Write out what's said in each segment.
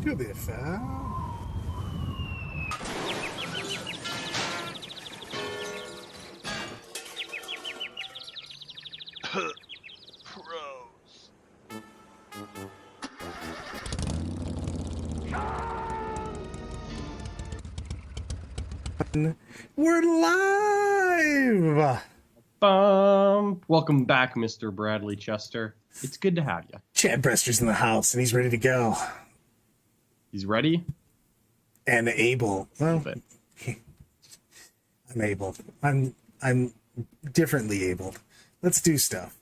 to the affair. Pros. We're live! Welcome back, Mr. Bradley Chester. It's good to have you. Chad Brester's in the house, and he's ready to go. He's ready? And able. Well, I'm able. I'm differently abled. Let's do stuff.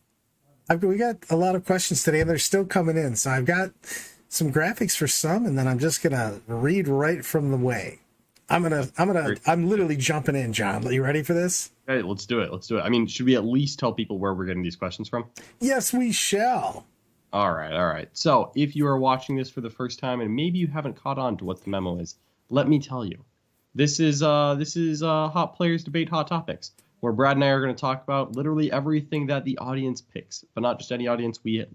We got a lot of questions today, and they're still coming in. So I've got some graphics for some, and then I'm just gonna read right from the way. I'm literally jumping in, John. Are you ready for this? Okay, let's do it. I mean, should we at least tell people where we're getting these questions from? Yes, we shall. All right. So if you are watching this for the first time and maybe you haven't caught on to what the memo is, let me tell you. This is Hot Players Debate Hot Topics, where Brad and I are going to talk about literally everything that the audience picks, but not just any audience. We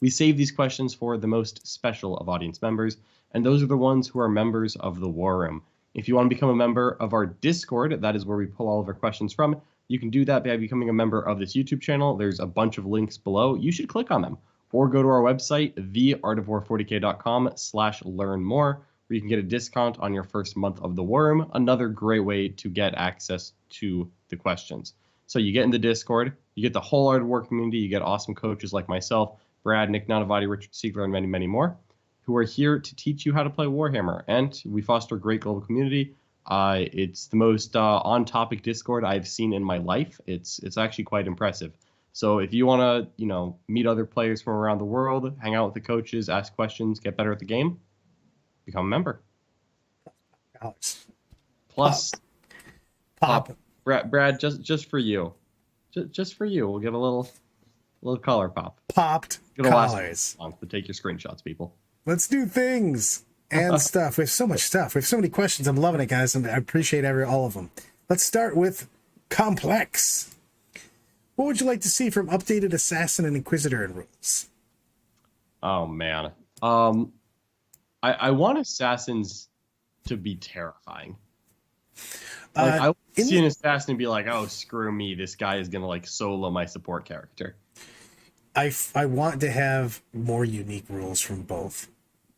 save these questions for the most special of audience members, and those are the ones who are members of the War Room. If you want to become a member of our Discord, that is where we pull all of our questions from. You can do that by becoming a member of this YouTube channel. There's a bunch of links below. You should click on them. Or go to our website, theartofwar40k.com/learn-more, where you can get a discount on your first month of the War Room. Another great way to get access to the questions. So you get in the Discord, you get the whole Art of War community, you get awesome coaches like myself, Brad, Nick Nanavati, Richard Siegler, and many, many more, who are here to teach you how to play Warhammer. And we foster a great global community. It's the most on-topic Discord I've seen in my life. It's actually quite impressive. So if you want to, meet other players from around the world, hang out with the coaches, ask questions, get better at the game, become a member. Alex. Plus, Pop. Brad, just for you, just for you, we'll get a little color pop. Popped collars. To take your screenshots, people. Let's do things and stuff. We have so much stuff. We have so many questions. I'm loving it, guys, and I appreciate all of them. Let's start with complex. What would you like to see from updated Assassin and Inquisitor and rules? Oh, man. I want Assassins to be terrifying. I would see an Assassin and be like, oh, screw me. This guy is going to, solo my support character. I want to have more unique rules from both.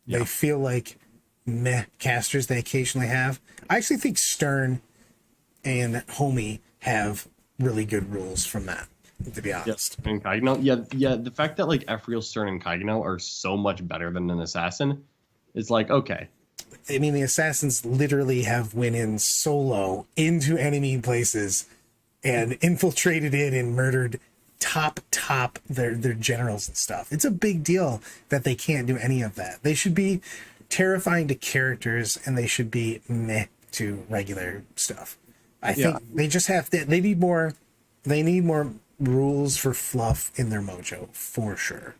Yeah. They feel like meh casters they occasionally have. I actually think Stern and Homie have really good rules from that, to be honest. Yes, and Kaigno, yeah. The fact that Ephriel, Stern, and Kaigno are so much better than an Assassin is okay. I mean, the Assassins literally have went in solo into enemy places and infiltrated it and murdered top their generals and stuff. It's a big deal that they can't do any of that. They should be terrifying to characters, and they should be meh to regular stuff. I think they just have to. They need more rules for fluff in their mojo for sure.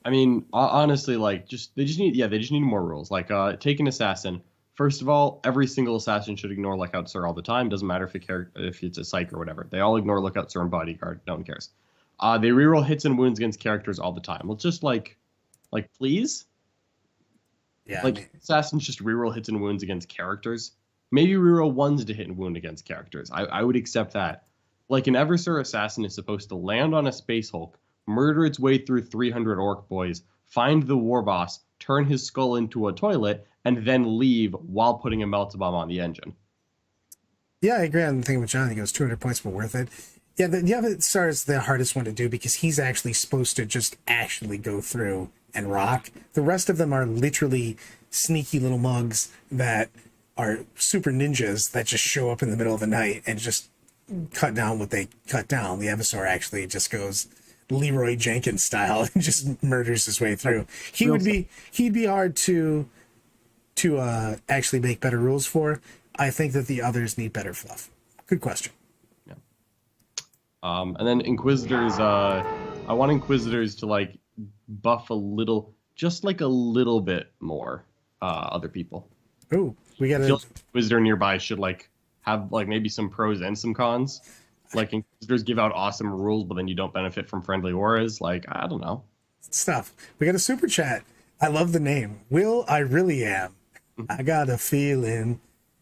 I mean, honestly, they just need more rules. Take an Assassin. First of all, every single Assassin should ignore Lookout Sir all the time. Doesn't matter if it's a Psych or whatever. They all ignore Lookout Sir and Bodyguard. No one cares. They reroll hits and wounds against characters all the time. Let's just please. Yeah. Assassins just reroll hits and wounds against characters. Maybe reroll ones to hit and wound against characters. I would accept that. An Eversur Assassin is supposed to land on a Space Hulk, murder its way through 300 Orc boys, find the War Boss, turn his skull into a toilet, and then leave while putting a Meltabomb on the engine. Yeah, I agree on the thing with John. He goes 200 points, but worth it. Yeah, the Eversur is the hardest one to do because he's actually supposed to just actually go through and rock. The rest of them are literally sneaky little mugs that are super ninjas that just show up in the middle of the night and just cut down what they cut down. The Eversur actually just goes Leroy Jenkins style and just murders his way through. He'd be hard to actually make better rules for. I think that the others need better fluff. Good question. Yeah. And then Inquisitors, I want Inquisitors to buff a little, just a little bit more other people. Oh, we got a Inquisitor nearby should have maybe some pros and some cons. Inquisitors give out awesome rules, but then you don't benefit from friendly auras. I don't know. Stuff. We got a super chat. I love the name. Will I really am? I got a feeling.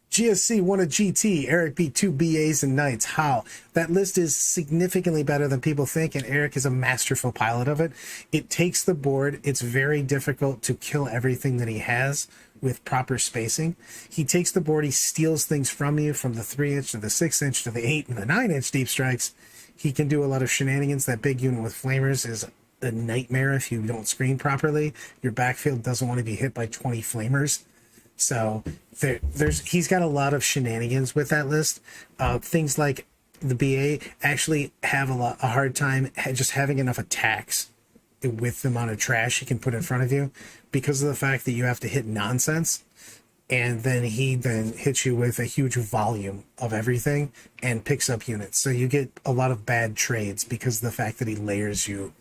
GSC won a GT. Eric beat 2 BAs and Knights. How? That list is significantly better than people think, and Eric is a masterful pilot of it. It takes the board. It's very difficult to kill everything that he has with proper spacing. He takes the board. He steals things from you, from the 3-inch to the 6-inch to the 8 and the 9-inch deep strikes. He can do a lot of shenanigans. That big unit with flamers is a nightmare if you don't screen properly. Your backfield doesn't want to be hit by 20 flamers. So he's got a lot of shenanigans with that list. Things like the BA actually have a hard time just having enough attacks with the amount of trash he can put in front of you, because of the fact that you have to hit nonsense, and then he hits you with a huge volume of everything and picks up units. So you get a lot of bad trades because of the fact that he layers you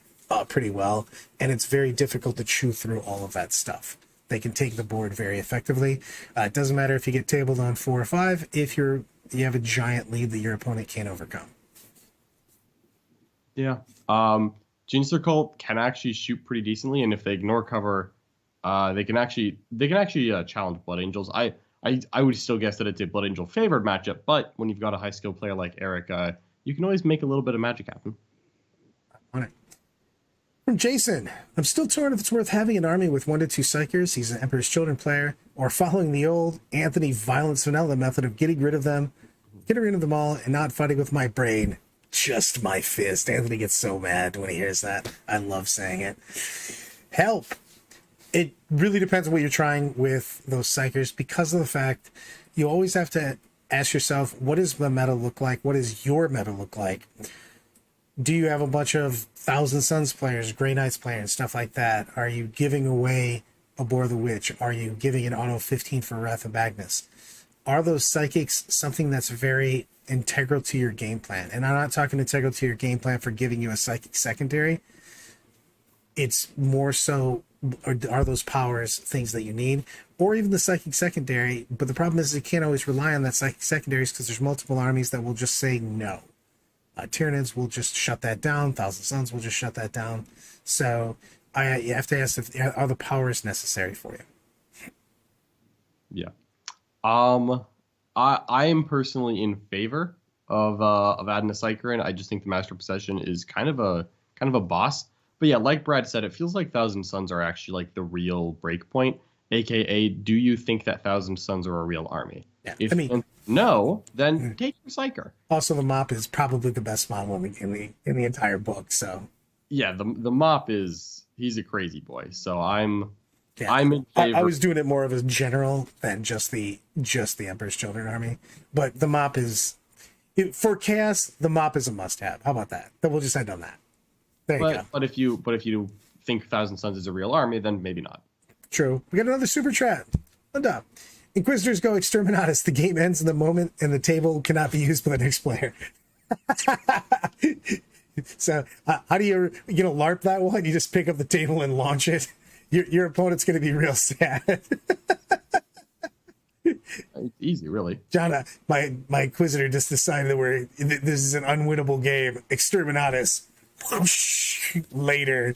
pretty well, and it's very difficult to chew through all of that stuff. They can take the board very effectively. It doesn't matter if you get tabled on 4 or 5 if you have a giant lead that your opponent can't overcome. Yeah. Genius Cult can actually shoot pretty decently, and if they ignore cover, they can actually challenge Blood Angels. I would still guess that it's a Blood Angel favored matchup, but when you've got a high skill player like Eric, you can always make a little bit of magic happen. On it. From Jason, I'm still torn if it's worth having an army with 1 to 2 Psychers. He's an Emperor's Children player, or following the old Anthony Violence Vanilla method of getting rid of them all and not fighting with my brain, just my fist. Anthony gets so mad when he hears that. I love saying it. Help. It really depends on what you're trying with those Psychers, because of the fact you always have to ask yourself, what does the meta look like? What does your meta look like? Do you have a bunch of Thousand Suns players, Grey Knights players, and stuff like that? Are you giving away Abhor the Witch? Are you giving an auto 15 for Wrath of Magnus? Are those psychics something that's very integral to your game plan? And I'm not talking integral to your game plan for giving you a psychic secondary. It's more so, are those powers things that you need? Or even the psychic secondary. But the problem is you can't always rely on that psychic secondaries, because there's multiple armies that will just say no. Tyranids will just shut that down. Thousand Suns will just shut that down. So you have to ask, are the powers necessary for you? Yeah. I am personally in favor of adding a Psyker in. I just think the Master of Possession is kind of a boss. But yeah, like Brad said, it feels like Thousand Suns are actually like the real break point. AKA, do you think that Thousand Suns are a real army? Yeah. If no, then take your Psyker. Also, the Mop is probably the best model in the entire book. So yeah, the Mop he's a crazy boy. So I'm in favor. I was doing it more of a general than just the Emperor's Children army. But the Mop for chaos, the Mop is a must-have. How about that? Then we'll just end on that. There you go. But if you think Thousand Suns is a real army, then maybe not. True. We got another super chat. Linda. Inquisitors go Exterminatus. The game ends in the moment, and the table cannot be used by the next player. So, how do you LARP that one? You just pick up the table and launch it. Your opponent's going to be real sad. It's easy, really. John, my Inquisitor just decided that this is an unwinnable game. Exterminatus. Whoosh, later.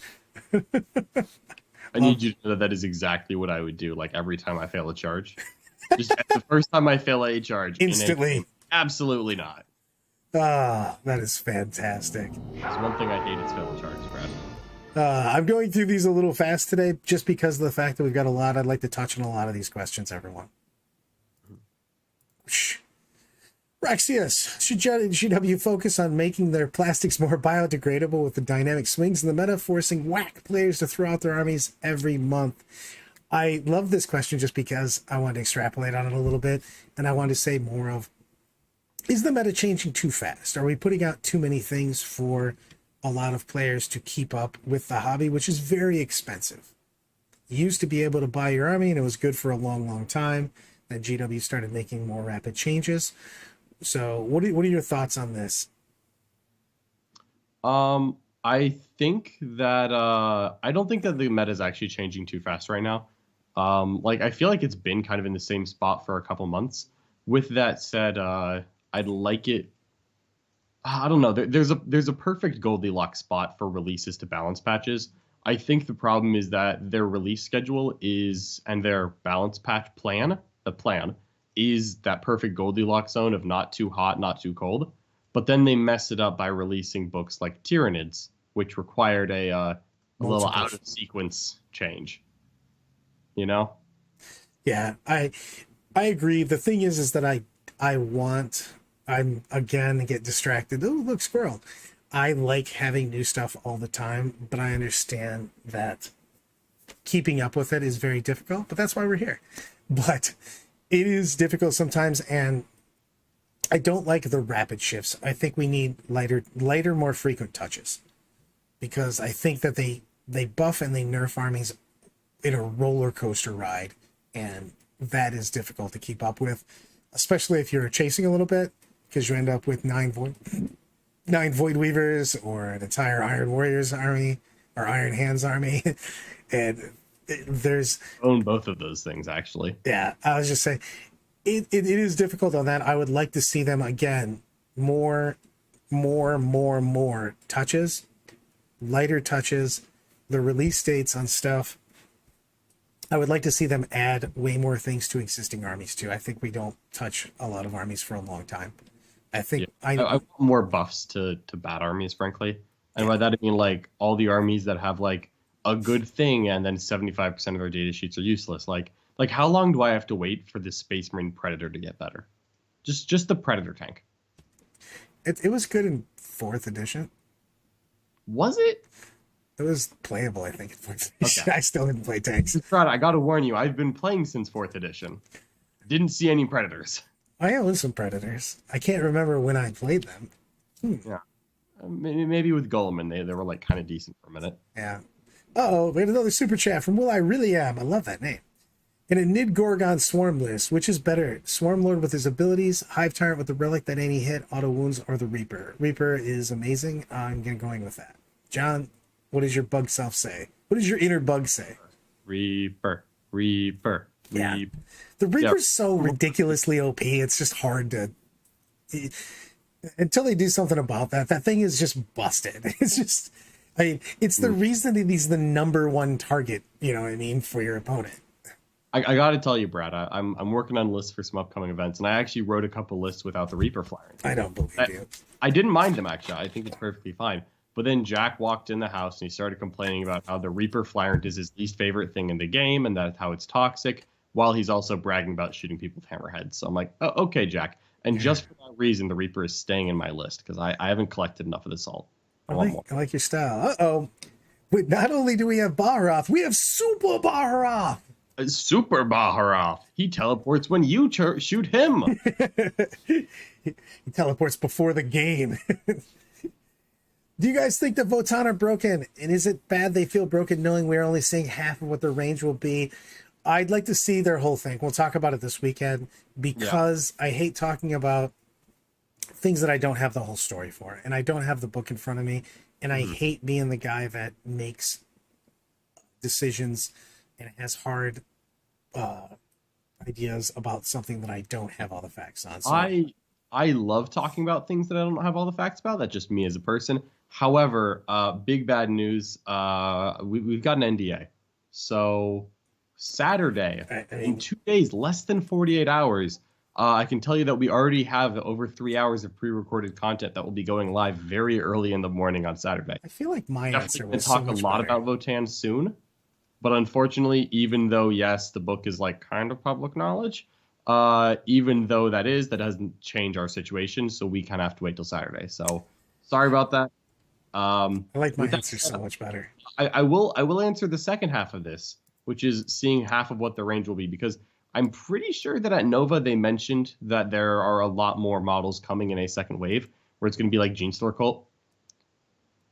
I need you to know that is exactly what I would do. Like every time I fail a charge, just the first time I fail a charge, instantly. Absolutely not. Ah, that is fantastic. There's one thing I hate is fail charges, Brad. I'm going through these a little fast today, just because of the fact that we've got a lot. I'd like to touch on a lot of these questions, everyone. Raxius, should GW focus on making their plastics more biodegradable with the dynamic swings in the meta, forcing whack players to throw out their armies every month? I love this question just because I want to extrapolate on it a little bit, and I want to say more of, is the meta changing too fast? Are we putting out too many things for a lot of players to keep up with the hobby, which is very expensive? You used to be able to buy your army, and it was good for a long, long time. Then GW started making more rapid changes. So what are your thoughts on this? I think that I don't think that the meta is actually changing too fast right now. Like I feel like it's been kind of in the same spot for a couple months. With that said, I'd like it. I don't know. There's a perfect Goldilocks spot for releases to balance patches. I think the problem is that their release schedule is, and their balance patch plan, the plan, is that perfect Goldilocks zone of not too hot, not too cold. But then they mess it up by releasing books like Tyranids, which required a little Multiple. out of sequence change. You know? Yeah, I agree. The thing is that I'm again get distracted. Oh, look, squirrel. I like having new stuff all the time, but I understand that keeping up with it is very difficult, but that's why we're here. But it is difficult sometimes, and I don't like the rapid shifts. I think we need lighter, more frequent touches, because I think that they buff and they nerf armies in a roller coaster ride, and that is difficult to keep up with, especially if you're chasing a little bit, because you end up with nine Void Weavers or an entire Iron Warriors army or Iron Hands army, and there's Own both of those things actually. yeah. I was just saying it is difficult on that. I would like to see them again more touches, lighter touches, the release dates on stuff. I would like to see them add way more things to existing armies too. I think we don't touch a lot of armies for a long time. I think I want more buffs to bad armies, frankly. And by that I mean like all the armies that have like a good thing and then 75% of their data sheets are useless. Like how long do I have to wait for this Space Marine Predator to get better? Just the Predator tank. it was good in 4th edition. Was it? It was playable, I think, in 4th edition. Okay. I still didn't play tanks. I gotta warn you, I've been playing since 4th edition. Didn't see any Predators. I own some Predators. I can't remember when I played them. Yeah. Maybe with Guilliman, they were like kind of decent for a minute. Yeah. Uh-oh, we have another super chat from Will I Really Am. I love that name. In a Nid Gorgon Swarm list, which is better? Swarm Lord with his abilities, Hive Tyrant with the Relic that any hit, auto wounds, or the Reaper? Reaper is amazing. I'm going with that. John, what does your bug self say? What does your inner bug say? Reaper. Yeah. The Reaper's so ridiculously OP, it's just hard to... Until they do something about that, that thing is just busted. It's just... I mean, it's the reason that he's the number one target, you know what I mean, for your opponent. I got to tell you, Brad, I'm working on lists for some upcoming events, and I actually wrote a couple lists without the Reaper flyer. I don't believe you. I didn't mind them, actually. I think it's perfectly fine. But then Jack walked in the house, and he started complaining about how the Reaper flyer is his least favorite thing in the game, and that's how it's toxic, while he's also bragging about shooting people with hammerheads. So I'm like, oh, okay, Jack. And just for that reason, the Reaper is staying in my list, because I haven't collected enough of the salt. I like your style. Uh-oh. But not only do we have Baharoth, we have Super Baharoth. Super Baharoth. He teleports when you shoot him. He teleports before the game. Do you guys think that Votann are broken? And is it bad they feel broken knowing we're only seeing half of what their range will be? I'd like to see their whole thing. We'll talk about it this weekend, because I hate talking about things that I don't have the whole story for. And I don't have the book in front of me. And I hate being the guy that makes decisions and has hard ideas about something that I don't have all the facts on. So I love talking about things that I don't have all the facts about. That's just me as a person. However, big bad news. We've got an NDA. So Saturday, in 2 days, less than 48 hours, I can tell you that we already have over 3 hours of pre-recorded content that will be going live very early in the morning on Saturday. I feel like my answer was talk so much a lot better. about Votann soon. But unfortunately, even though, yes, the book is like kind of public knowledge, even though that doesn't change our situation. So we kind of have to wait till Saturday. So sorry about that. I like my answer so much better. I will answer the second half of this, which is seeing half of what the range will be, because I'm pretty sure that at Nova they mentioned that there are a lot more models coming in a second wave, where it's going to be like Gene Store Cult,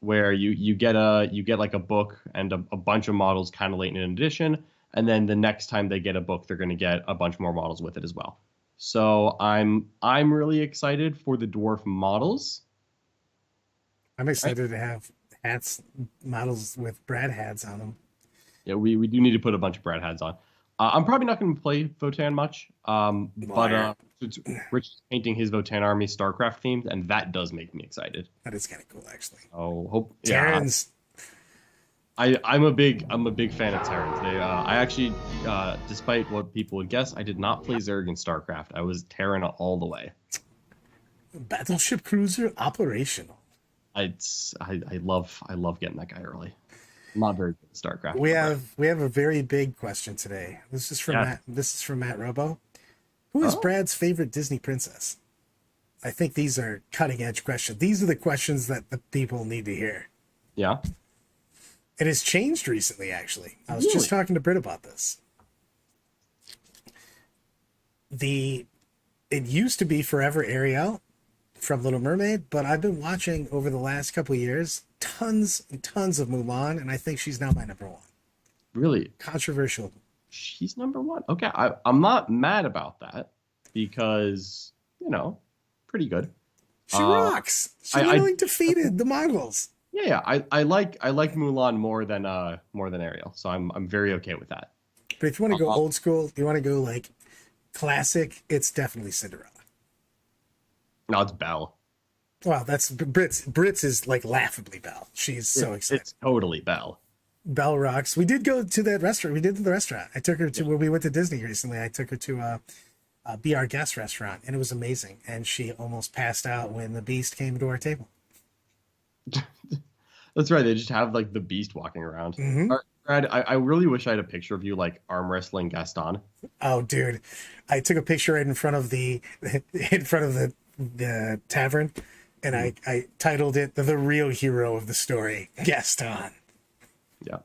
where you get like a book and a bunch of models kind of late in an edition, and then the next time they get a book, they're going to get a bunch more models with it as well. So I'm really excited for the dwarf models. I'm excited to have models with Brad hats on them. Yeah, we do need to put a bunch of Brad hats on. I'm probably not going to play Votann much, but Rich is painting his Votann army StarCraft themed, and that does make me excited. That is kind of cool, actually. Oh, Terrans. I'm a big fan of Terrans. I actually, despite what people would guess, I did not play Zerg in StarCraft. I was Terran all the way. Battleship cruiser operational. I love getting that guy early. I'm not very good at StarCraft. We have a very big question today. This is from Matt. This is from Matt Robo. Who is Brad's favorite Disney princess? I think these are cutting edge questions. These are the questions that the people need to hear. Yeah. It has changed recently, actually. I was just talking to Britt about this. It used to be Forever Ariel from Little Mermaid, but I've been watching over the last couple of years tons and tons of Mulan, and I think she's now my number one. Really? Controversial. She's number one. Okay, I'm not mad about that because, pretty good. She rocks. She literally defeated the Mongols. Yeah, I like Mulan more than Ariel, so I'm very okay with that. But if you want to go old school, you want to go like classic, it's definitely Cinderella. No, it's Belle. Well, that's Brit's is like laughably Belle. She's so excited. It's totally Belle. Belle rocks. We did go to that restaurant. We did to the restaurant. I took her to when we went to Disney recently. I took her to Be Our Guest restaurant, and it was amazing. And she almost passed out when the Beast came to our table. That's right. They just have like the Beast walking around. Mm-hmm. Brad, I really wish I had a picture of you like arm wrestling Gaston. Oh, dude, I took a picture right in front of the tavern, and I titled it "The Real Hero of the Story, Gaston." Yeah.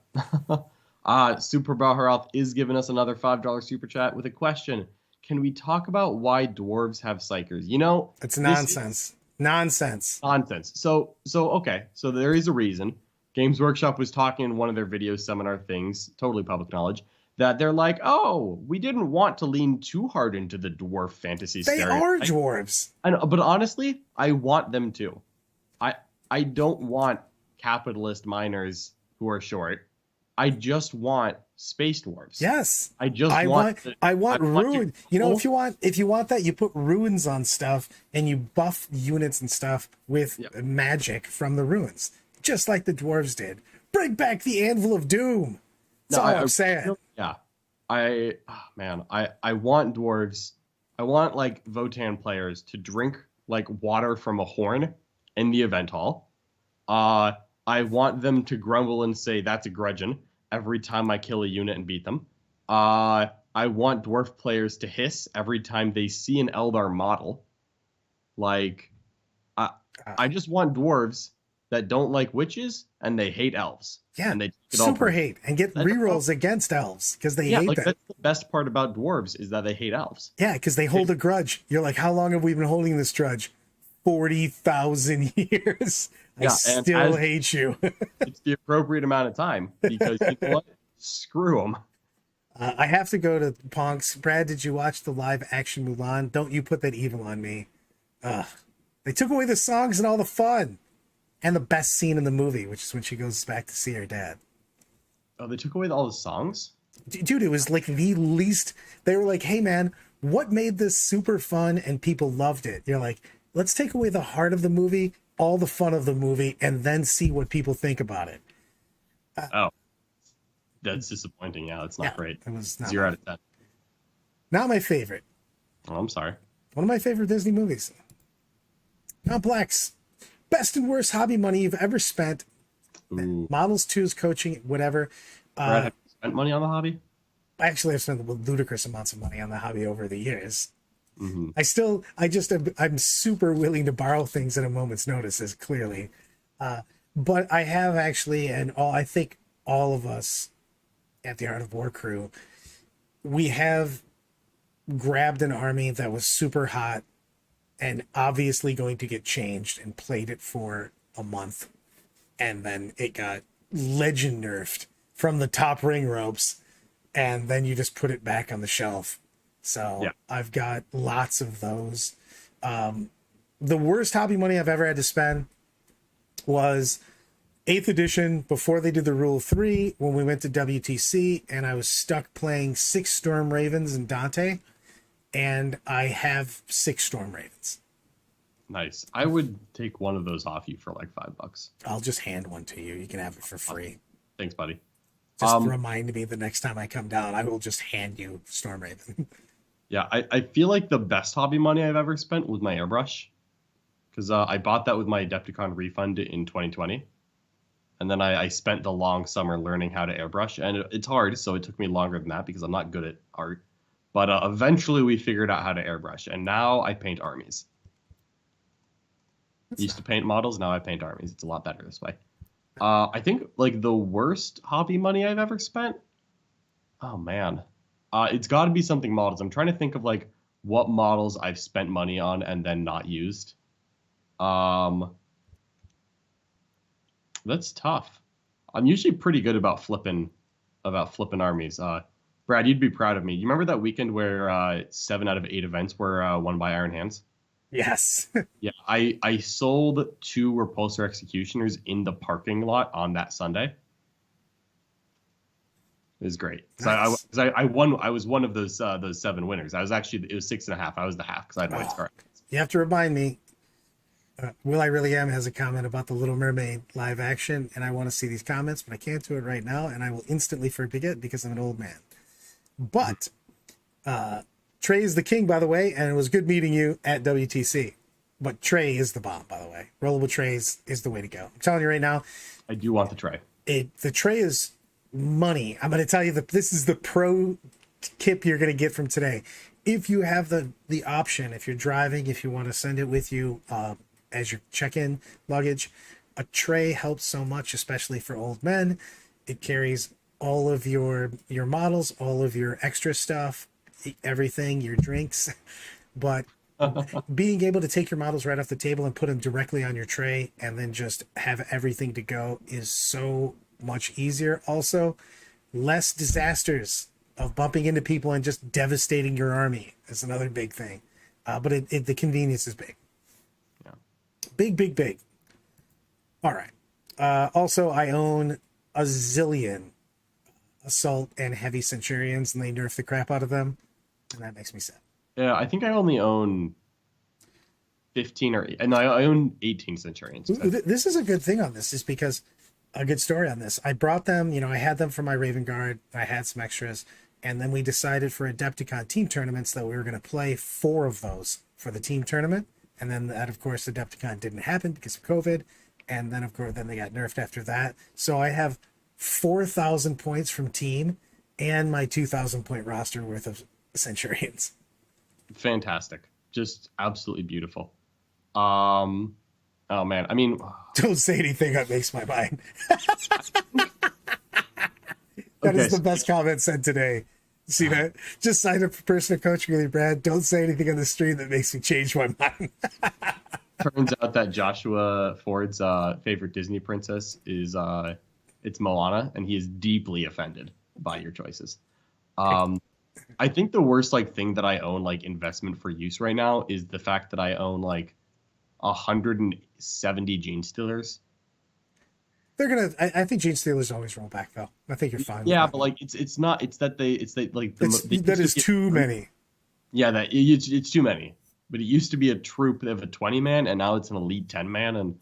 Super Baharalth is giving us another $5 super chat with a question. Can we talk about why dwarves have psychers? It's nonsense. Nonsense. So okay. So there is a reason. Games Workshop was talking in one of their video seminar things, totally public knowledge, that they're like, oh, we didn't want to lean too hard into the dwarf fantasy stereotype. They are dwarves. I know, but honestly, I want them to. I don't want capitalist miners who are short. I just want space dwarves. Yes. I want ruin. If you want that, you put ruins on stuff and you buff units and stuff with magic from the ruins, just like the dwarves did. Bring back the Anvil of Doom. That's all I'm saying. Yeah. I want dwarves. I want like Votan players to drink like water from a horn in the event hall. I want them to grumble and say that's a grudgeon every time I kill a unit and beat them. I want dwarf players to hiss every time they see an Eldar model. Like, I just want dwarves that don't like witches and they hate elves. Yeah, and they super hate and get rerolls against elves because they hate them. That's the best part about dwarves is that they hate elves. Yeah, because they hold a grudge. You're like, how long have we been holding this grudge? 40,000 years. I still hate you. It's the appropriate amount of time because you know what? Screw them. I have to go to Ponks. Brad, did you watch the live action Mulan? Don't you put that evil on me. They took away the songs and all the fun. And the best scene in the movie, which is when she goes back to see her dad. Oh, they took away all the songs? Dude, it was like the least... They were like, hey, man, what made this super fun and people loved it? You're like, let's take away the heart of the movie, all the fun of the movie, and then see what people think about it. That's disappointing. Yeah, it's not great. It was not 0 out of 10. Not my favorite. Oh, I'm sorry. One of my favorite Disney movies. Complex. Best and worst hobby money you've ever spent. Ooh. Models, twos, coaching, whatever. Brad, have you spent money on the hobby? Actually, I've spent ludicrous amounts of money on the hobby over the years. Mm-hmm. I'm super willing to borrow things at a moment's notice, as clearly. But I have actually, I think all of us at the Art of War crew, we have grabbed an army that was super hot and obviously going to get changed and played it for a month. And then it got legend nerfed from the top ring ropes. And then you just put it back on the shelf. So I've got lots of those. The worst hobby money I've ever had to spend was 8th edition before they did the Rule 3 when we went to WTC and I was stuck playing 6 Storm Ravens and Dante. And I have 6 Storm Ravens. Nice. I would take one of those off you for like $5. I'll just hand one to you. You can have it for free. Thanks, buddy. Just remind me the next time I come down. I will just hand you Storm Raven. Yeah, I feel like the best hobby money I've ever spent was my airbrush, because I bought that with my Adepticon refund in 2020, and then I spent the long summer learning how to airbrush, and it's hard, so it took me longer than that because I'm not good at art. But eventually we figured out how to airbrush, and now I paint armies. Used to paint models, now I paint armies. It's a lot better this way. I think like the worst hobby money I've ever spent. Oh man. It's got to be something models. I'm trying to think of like what models I've spent money on and then not used. That's tough. I'm usually pretty good about flipping armies. Brad, you'd be proud of me. You remember that weekend where 7 out of 8 events were won by Iron Hands? Yes. Yeah, I sold 2 Repulsor Executioners in the parking lot on that Sunday. It was great. Nice. I won. I was one of those 7 winners. It was 6.5. I was the half because I had White Scar. You have to remind me. Will I Really Am has a comment about the Little Mermaid live action, and I want to see these comments, but I can't do it right now, and I will instantly forget because I'm an old man. But Trey is the king, by the way, and it was good meeting you at WTC. But Trey is the bomb, by the way. Rollable trays is the way to go. I'm telling you right now. I do want the tray. The tray is money. I'm going to tell you that this is the pro tip you're going to get from today. If you have the option, if you're driving, if you want to send it with you as your check-in luggage, a tray helps so much, especially for old men. It carries all of your models, all of your extra stuff, everything, your drinks. But being able to take your models right off the table and put them directly on your tray and then just have everything to go is so much easier. Also, less disasters of bumping into people and just devastating your army is another big thing. But the convenience is big. Yeah. Big. All right. Also, I own a zillion assault and heavy centurions, and they nerf the crap out of them, and that makes me sad. Yeah, I think I only own 15 and I own 18 centurions. This is a good thing on this, is because a good story on this. I brought them, I had them for my Raven Guard. I had some extras, and then we decided for Adepticon team tournaments that we were going to play 4 of those for the team tournament. And then that, of course, Adepticon didn't happen because of COVID. And then, of course, they got nerfed after that. So I have 4,000 points from team and my 2,000 point roster worth of Centurions. Fantastic. Just absolutely beautiful. Oh man. I mean, don't say anything that makes my mind. That is the best comment said today. See that? Just sign up for personal coaching with you, Brad. Don't say anything on the stream that makes me change my mind. Turns out that Joshua Ford's favorite Disney princess is it's Moana, and he is deeply offended by your choices. I think the worst thing that I own investment for use right now is the fact that I own 170 Gene Stealers. They're gonna. I think Gene Stealers always roll back though. I think you're fine. Yeah, with that. but it's not. It's that that is too many. Yeah, it's too many. But it used to be a troop of a 20-man, and now it's an elite 10-man, and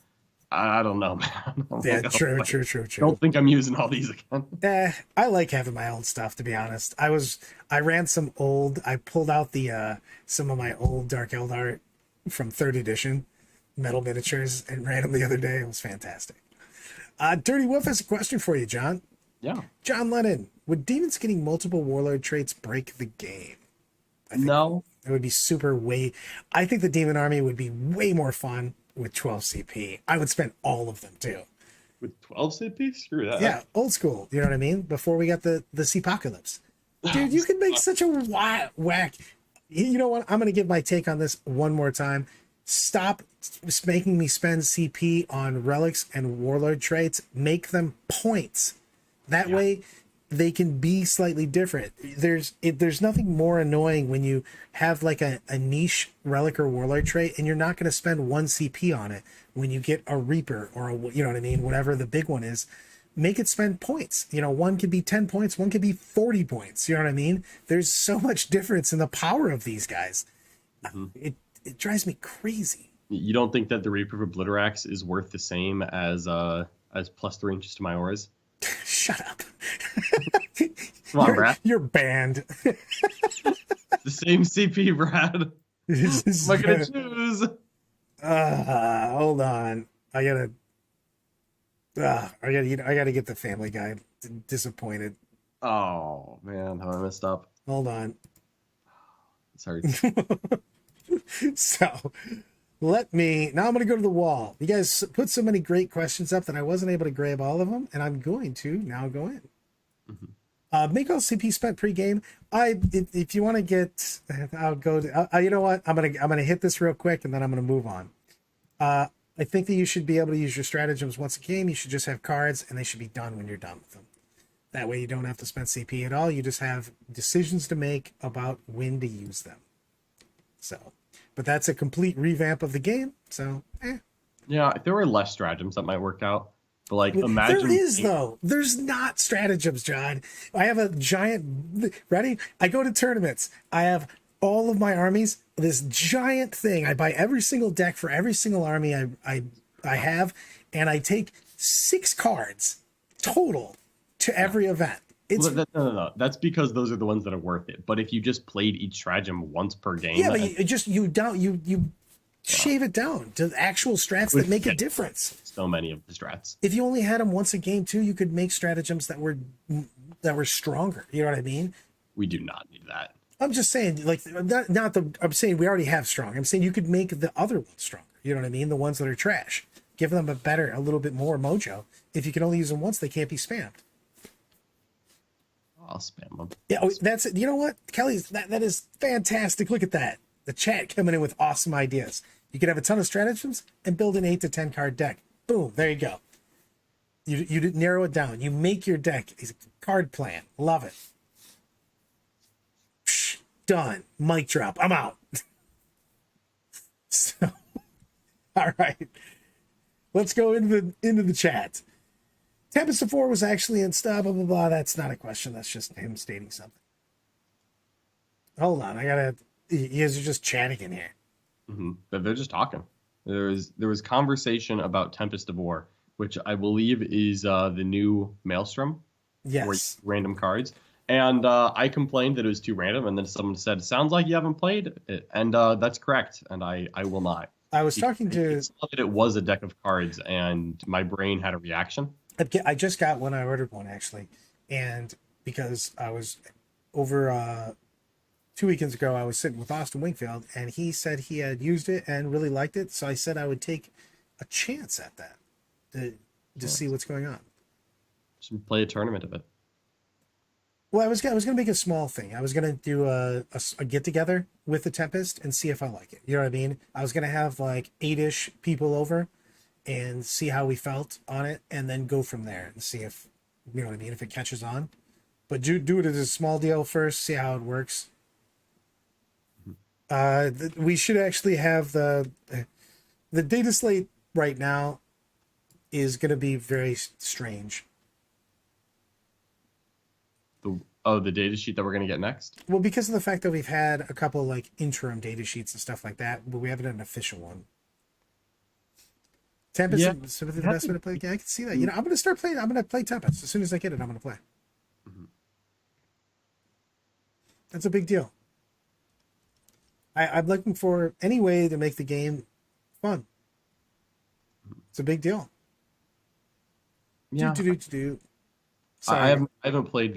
I don't know, man. Yeah, true. Don't think I'm using all these again. I like having my old stuff, to be honest. I ran some old. I pulled out some of my old Dark Eldar from 3rd edition metal miniatures and ran them the other day. It was fantastic. Dirty Wolf has a question for you, John. Yeah. John Lennon, would demons getting multiple warlord traits break the game? No. It would be I think the demon army would be way more fun with 12 CP. I would spend all of them too. With 12 CP? Screw that. Yeah, old school. You know what I mean? Before we got the C-apocalypse. Dude, you could make such a whack. You know what? I'm going to give my take on this one more time. Stop making me spend CP on relics and warlord traits. Make them points. That way they can be slightly different. There's nothing more annoying when you have a niche relic or warlord trait and you're not going to spend 1 CP on it when you get a Reaper or you know what I mean, whatever the big one is. Make it spend points. One could be 10 points, one could be 40 points. You know what I mean? There's so much difference in the power of these guys. Mm-hmm. It drives me crazy. You don't think that the Reaper of Obliterax is worth the same as +3 inches to my auras? Shut up. Come on, Brad. You're banned. The same CP, Brad. What am I gonna choose? Hold on. I gotta get the Family Guy. Disappointed. Oh man, how I messed up. Hold on. Sorry. So now I'm gonna go to the wall. You guys put so many great questions up that I wasn't able to grab all of them, and I'm going to now go in. Make all CP spent pre-game. If you want to get, I'll go to. You know what? I'm gonna hit this real quick, and then I'm gonna move on. I think that you should be able to use your stratagems once a game. You should just have cards, and they should be done when you're done with them. That way, you don't have to spend CP at all. You just have decisions to make about when to use them. So, but that's a complete revamp of the game. So, Yeah, if there were less stratagems, that might work out. But like, imagine there is though. There's not stratagems, John. I have a giant. Ready? I go to tournaments. I have all of my armies. This giant thing. I buy every single deck for every single army I have, and I take 6 cards total to every event. It's no. That's because those are the ones that are worth it. But if you just played each stratagem once per game, yeah, but you shave it down to actual strats that make a difference. So many of the strats. If you only had them once a game too, you could make stratagems that were stronger. You know what I mean? We do not need that. I'm just saying, like, I'm saying we already have strong. I'm saying you could make the other ones stronger. You know what I mean? The ones that are trash. Give them a little bit more mojo. If you can only use them once, they can't be spammed. I'll spam them. Yeah, that's it. You know what, Kelly? That is fantastic. Look at that. The chat coming in with awesome ideas. You could have a ton of stratagems and build an 8 to 10 card deck. Boom, there you go. You narrow it down. You make your deck a card plan. Love it. Psh, done. Mic drop. I'm out. So, all right. Let's go into the chat. Tempest of War was actually in stuff, blah, blah, blah. That's not a question. That's just him stating something. Hold on. You guys are just chatting in here. Mm-hmm. They're just talking. There was conversation about Tempest of War, which I believe is the new Maelstrom. Yes. Random cards. And I complained that it was too random, and then someone said, "Sounds like you haven't played it," and that's correct. And I will not. I was talking to. It's not that it was a deck of cards, and my brain had a reaction. I just got one. I ordered one actually, and because I was over 2 weekends ago, I was sitting with Austin Wingfield, and he said he had used it and really liked it. So I said I would take a chance at that to see what's going on. Just play a tournament of it. Well, I was going to make a small thing. I was going to do a get together with the Tempest and see if I like it. You know what I mean? I was going to have like 8-ish people over and see how we felt on it, and then go from there and see if, you know what I mean, if it catches on. But do it as a small deal first, see how it works. We should actually have the data slate right now is going to be very strange. The data sheet that we're going to get next? Well, because of the fact that we've had a couple like interim data sheets and stuff like that, but we haven't had an official one. Tempest is sort of the best way to play. Yeah, I can see that. You know, I'm going to start playing. I'm going to play Tempest as soon as I get it. I'm going to play. Mm-hmm. That's a big deal. I'm looking for any way to make the game fun. It's a big deal. Yeah. Sorry. I haven't played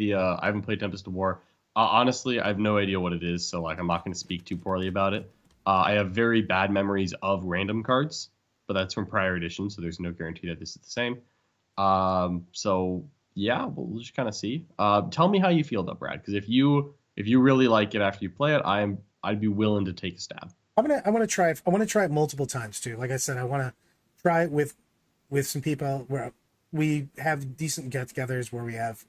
Tempest of War. Honestly, I have no idea what it is, so like I'm not going to speak too poorly about it. I have very bad memories of random cards, but that's from prior editions, so there's no guarantee that this is the same. So yeah, we'll just kind of see. Tell me how you feel though, Brad, because if you really like it after you play it, I'd be willing to take a stab. I want to try it multiple times too. Like I said, I want to try it with some people where we have decent get-togethers where we have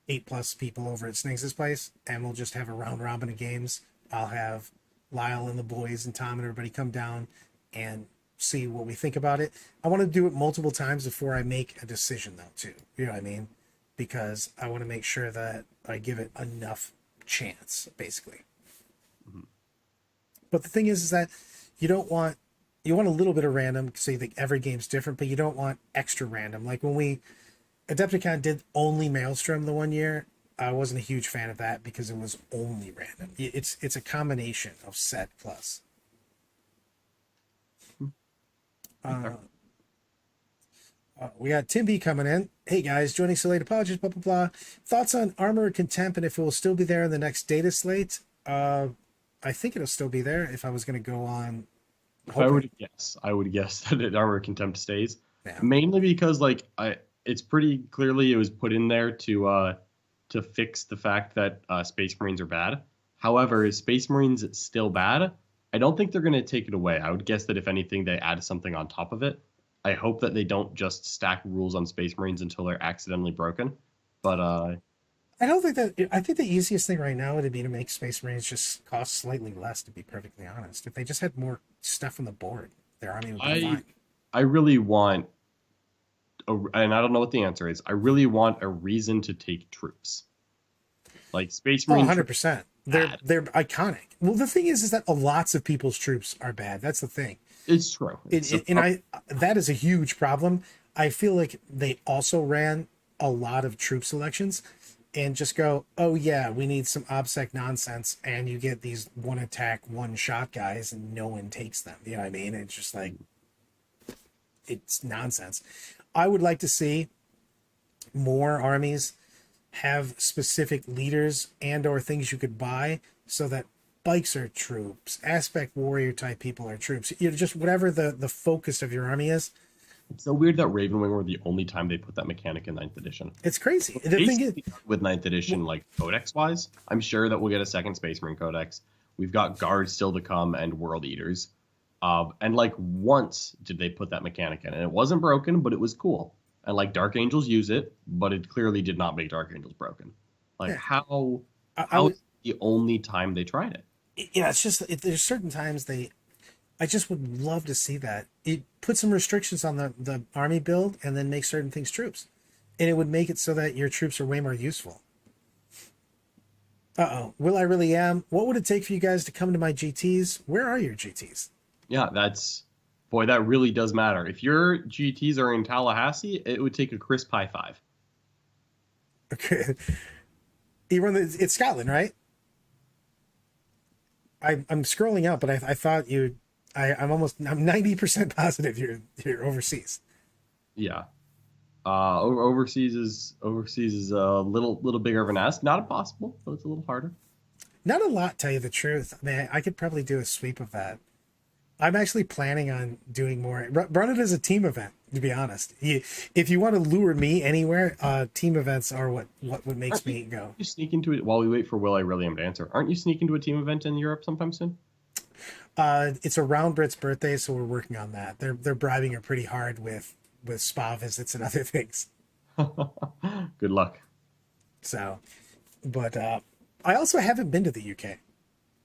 8+ people over at Snakes' place, and we'll just have a round robin of games. I'll have Lyle and the boys and Tom and everybody come down and see what we think about it. I want to do it multiple times before I make a decision though too. You know what I mean? Because I want to make sure that I give it enough chance, basically. But the thing is that you want a little bit of random, so you think every game's different, but you don't want extra random. Like when Adepticon did only Maelstrom the one year. I wasn't a huge fan of that because it was only random. It's a combination of set plus. We got Tim B coming in. Hey guys, joining so late. Apologies, blah blah blah. Thoughts on Armor Contempt and if it will still be there in the next data slate? I think it'll still be there. If I was going to go on, If I would guess, I would guess that Armor Contempt stays. Yeah. Mainly because it's pretty clearly it was put in there to fix the fact that Space Marines are bad. However, is Space Marines still bad? I don't think they're going to take it away. I would guess that if anything, they add something on top of it. I hope that they don't just stack rules on Space Marines until they're accidentally broken. But I don't think that. I think the easiest thing right now would be to make Space Marines just cost slightly less. To be perfectly honest, if they just had more stuff on the board, their army would be fine. I really want, and I don't know what the answer is. I really want a reason to take troops. Like Space Marines. 100%. They're iconic. Well, the thing is that lots of people's troops are bad. That's the thing. It's true. That is a huge problem. I feel like they also ran a lot of troop selections and just go, oh yeah, we need some OBSEC nonsense, and you get these one attack, one shot guys, and no one takes them. You know what I mean? It's just like, it's nonsense. I would like to see more armies have specific leaders and or things you could buy so that bikes are troops, aspect warrior type people are troops. You know, just whatever the focus of your army is. It's so weird that Ravenwing were the only time they put that mechanic in 9th edition. It's crazy. The thing is, with 9th edition, like codex wise, I'm sure that we'll get a second Space Marine codex. We've got guards still to come and world eaters. And like once did they put that mechanic in, and it wasn't broken, but it was cool. And like Dark Angels use it, but it clearly did not make Dark Angels broken. Like yeah. how is the only time they tried it? Yeah, it's just there's certain times I just would love to see that. It put some restrictions on the army build and then make certain things troops. And it would make it so that your troops are way more useful. Will I really am? What would it take for you guys to come to my GTs? Where are your GTs? Yeah, that really does matter. If your GTs are in Tallahassee, it would take a crisp high five. Okay. It's Scotland, right? I'm scrolling up, but I thought I'm 90% positive you're overseas. Yeah. Overseas is a little bigger of an ask. Not impossible, but it's a little harder. Not a lot, tell you the truth. I mean, I could probably do a sweep of that. I'm actually planning on doing more. Run it as a team event, to be honest. If you want to lure me anywhere, team events are what makes me go. You sneak into it while we wait for Will I Really Am to answer. Aren't you sneaking to a team event in Europe sometime soon? It's around Britt's birthday, so we're working on that. They're bribing her pretty hard with spa visits and other things. Good luck. So, but I also haven't been to the UK.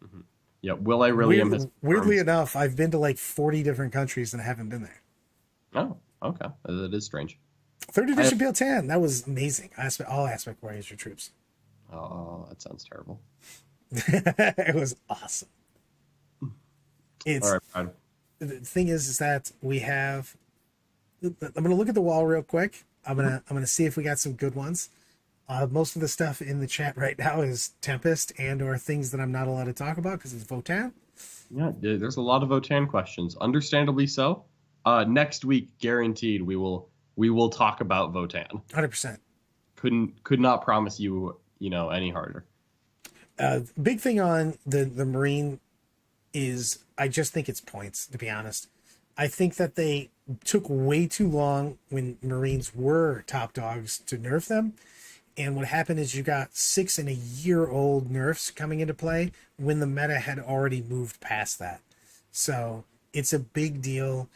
Mm-hmm. Yeah, Will I Really Am? Weirdly enough, I've been to like 40 different countries and I haven't been there. Oh, okay. That is strange. 3rd edition BL10, that was amazing. All aspect warriors are troops. Oh, that sounds terrible. It was awesome. It's all right. The thing is that we have. I'm gonna look at the wall real quick. I'm gonna see if we got some good ones. Most of the stuff in the chat right now is Tempest and or things that I'm not allowed to talk about because it's Votan. Yeah, there's a lot of Votan questions, understandably so. Next week, guaranteed, we will talk about Votan. 100%. Could not promise you any harder. Big thing on the Marine is I just think it's points, to be honest. I think that they took way too long when Marines were top dogs to nerf them. And what happened is you got 6-and-a-year-old nerfs coming into play when the meta had already moved past that. So it's a big deal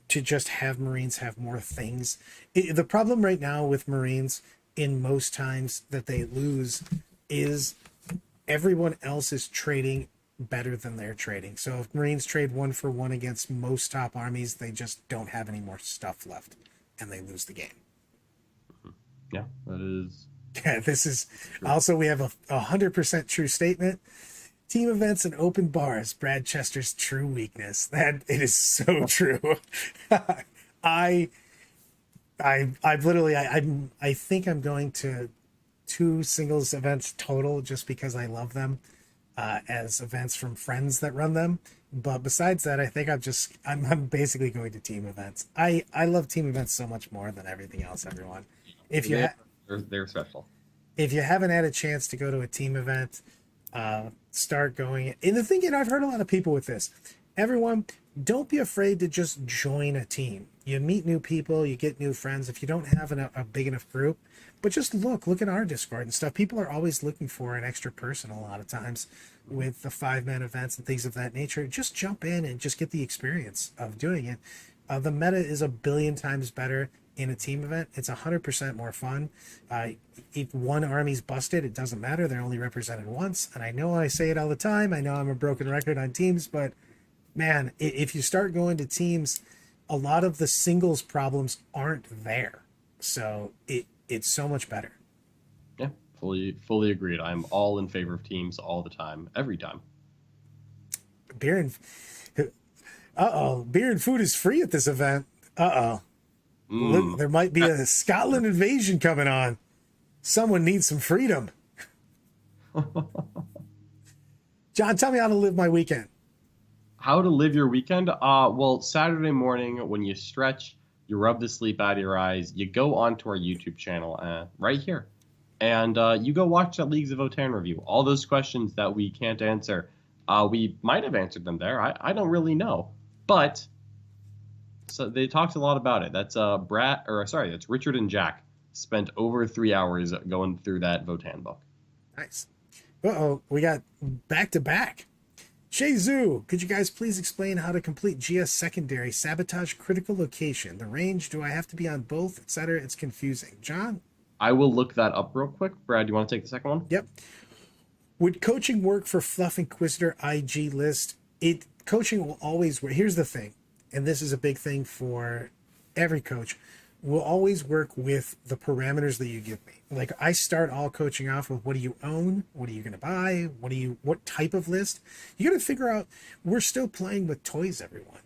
to just have Marines have more things. The problem right now with Marines in most times that they lose is everyone else is trading better than they're trading. So if Marines trade 1-for-1 against most top armies, they just don't have any more stuff left and they lose the game. Yeah, that is. Yeah, this is also, we have a 100% true statement. Team events and open bars, Brad Chester's true weakness. That it is so true. I think I'm going to 2 singles events total just because I love them as events from friends that run them. But besides that, I think I'm basically going to team events. I love team events so much more than everything else. Everyone, if you They, ha- they're special. if you haven't had a chance to go to a team event, start going. And the thing, I've heard a lot of people with this. Everyone, don't be afraid to just join a team. You meet new people, you get new friends. If you don't have a big enough group, but just look at our Discord and stuff. People are always looking for an extra person a lot of times with the 5-man events and things of that nature. Just jump in and just get the experience of doing it. The meta is a billion times better in a team event. It's 100% more fun. If one army's busted, it doesn't matter. They're only represented once. And I know I say it all the time. I know I'm a broken record on teams, but man, if you start going to teams, a lot of the singles problems aren't there. So it's so much better. Yeah, fully agreed. I'm all in favor of teams all the time, every time. Beer and beer and food is free at this event. Look, there might be a Scotland invasion coming on. Someone needs some freedom. John, tell me how to live my weekend. How to live your weekend? Well, Saturday morning when you stretch, you rub the sleep out of your eyes, you go onto our YouTube channel right here, and you go watch that Leagues of Votan review. All those questions that we can't answer, we might have answered them there. I don't really know, but so they talked a lot about it. That's that's Richard and Jack spent over 3 hours going through that Votan book. Nice. We got back to back. Shitsubo, could you guys please explain how to complete GS secondary, sabotage critical location? The range, do I have to be on both, etc.? It's confusing. John? I will look that up real quick. Brad, do you want to take the second one? Yep. Would coaching work for Fluff Inquisitor IG list? Coaching will always work. Here's the thing, and this is a big thing for every coach. Will always work with the parameters that you give me. Like I start all coaching off with what do you own? What are you going to buy? What type of list? You got to figure out, we're still playing with toys, everyone.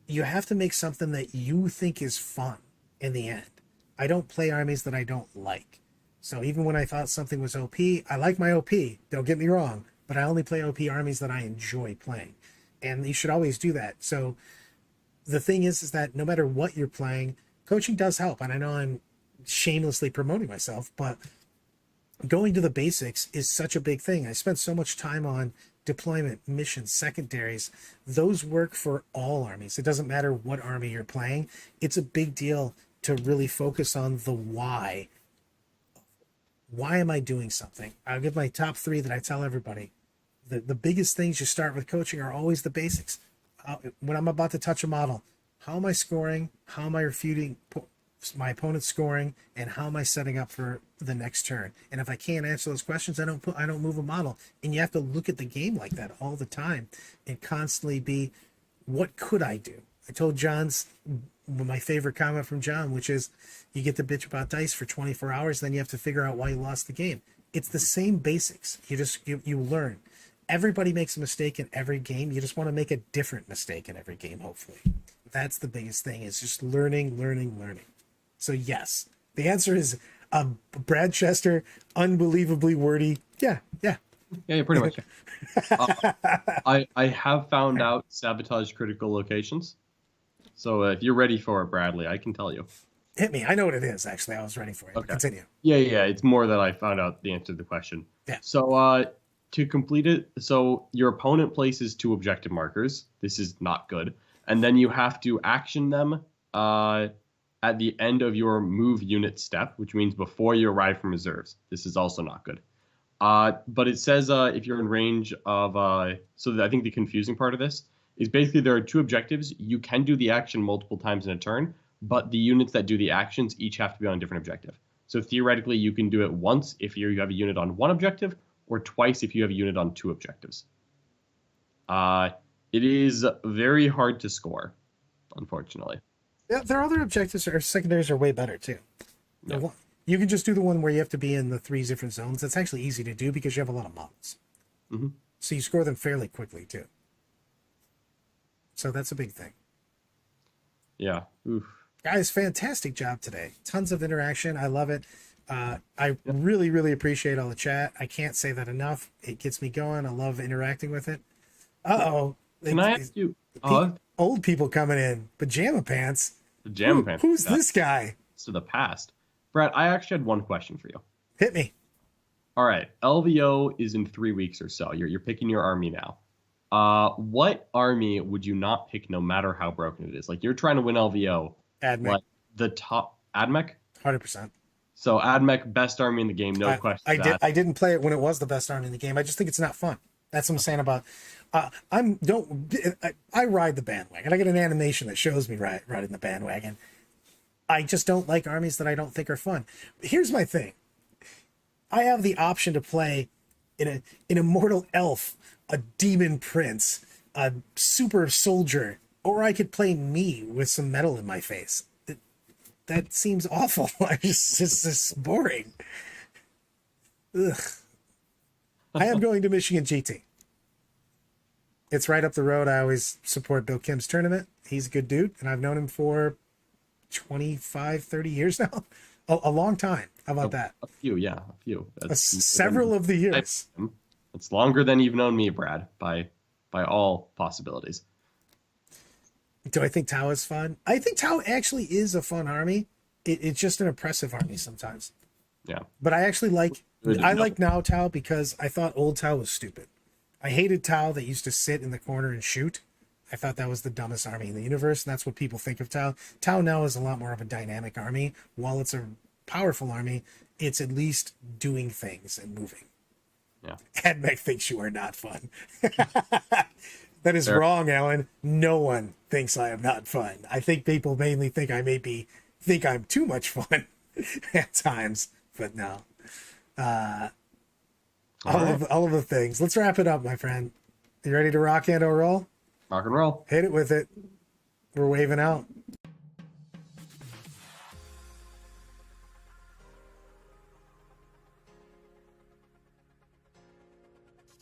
You have to make something that you think is fun in the end. I don't play armies that I don't like. So even when I thought something was OP, I like my OP, don't get me wrong, but I only play OP armies that I enjoy playing. And you should always do that. So the thing is that no matter what you're playing, coaching does help. And I know I'm shamelessly promoting myself, but going to the basics is such a big thing. I spent so much time on deployment, missions, secondaries. Those work for all armies. It doesn't matter what army you're playing. It's a big deal to really focus on the why. Why am I doing something? I'll give my top 3 that I tell everybody. The biggest things you start with coaching are always the basics. When I'm about to touch a model, how am I scoring? How am I refuting my opponent's scoring? And how am I setting up for the next turn? And if I can't answer those questions, I don't move a model. And you have to look at the game like that all the time and constantly be, what could I do? I told my favorite comment from John, which is, you get to bitch about dice for 24 hours, then you have to figure out why you lost the game. It's the same basics. You learn. Everybody makes a mistake in every game. You just want to make a different mistake in every game, hopefully. That's the biggest thing, is just learning. So yes, the answer is Brad Chester, unbelievably wordy. Yeah. Yeah, pretty much. I have found out sabotage critical locations. So if you're ready for it, Bradley, I can tell you. Hit me. I know what it is, actually. I was ready for it. Okay. Continue. Yeah. It's more that I found out the answer to the question. Yeah. So to complete it, so your opponent places 2 objective markers. This is not good. And then you have to action them at the end of your move unit step, which means before you arrive from reserves. This is also not good. But it says if you're in range of... so I think the confusing part of this is basically there are 2 objectives. You can do the action multiple times in a turn, but the units that do the actions each have to be on a different objective. So theoretically, you can do it once if you have a unit on 1 objective, or twice if you have a unit on 2 objectives. It is very hard to score, unfortunately. Yeah, their other objectives or secondaries are way better too. Yeah. You can just do the one where you have to be in the 3 different zones. That's actually easy to do because you have a lot of models. Mm-hmm. So you score them fairly quickly too. So that's a big thing. Yeah. Oof. Guys, fantastic job today. Tons of interaction. I love it. I Yeah. really, really appreciate all the chat. I can't say that enough. It gets me going. I love interacting with it. Uh-oh. Can I ask you? Old people coming in. Pajama pants. The Jam Pants. Who's this guy? To the past. Brad, I actually had one question for you. Hit me. All right, LVO is in 3 weeks or so. You're picking your army now. What army would you not pick no matter how broken it is? Like you're trying to win LVO. Admech. Like the top Admech? 100%. So Admech, best army in the game, no question. I didn't play it when it was the best army in the game. I just think it's not fun. That's what I'm saying about. I ride the bandwagon. I get an animation that shows me riding the bandwagon. I just don't like armies that I don't think are fun. Here's my thing. I have the option to play an immortal elf, a demon prince, a super soldier, or I could play me with some metal in my face. That seems awful. It's just boring. Ugh. I am going to Michigan GT. It's right up the road. I always support Bill Kim's tournament. He's a good dude, and I've known him for 25, 30 years now. A long time. How about that? A few, yeah, a few. Several of the years. It's longer than you've known me, Brad, by all possibilities. Do I think Tau is fun? I think Tau actually is a fun army. It's just an oppressive army sometimes. Yeah. But I actually like now Tau because I thought old Tau was stupid. I hated Tau that used to sit in the corner and shoot. I thought that was the dumbest army in the universe, and that's what people think of Tau. Tau now is a lot more of a dynamic army. While it's a powerful army, it's at least doing things and moving. Yeah. Admech thinks you are not fun. That is wrong, Alan. No one thinks I am not fun. I think people mainly think think I'm too much fun at times, but no. All of the things. Let's wrap it up, my friend. You ready to rock and or roll? Rock and roll. Hit it with it. We're waving out.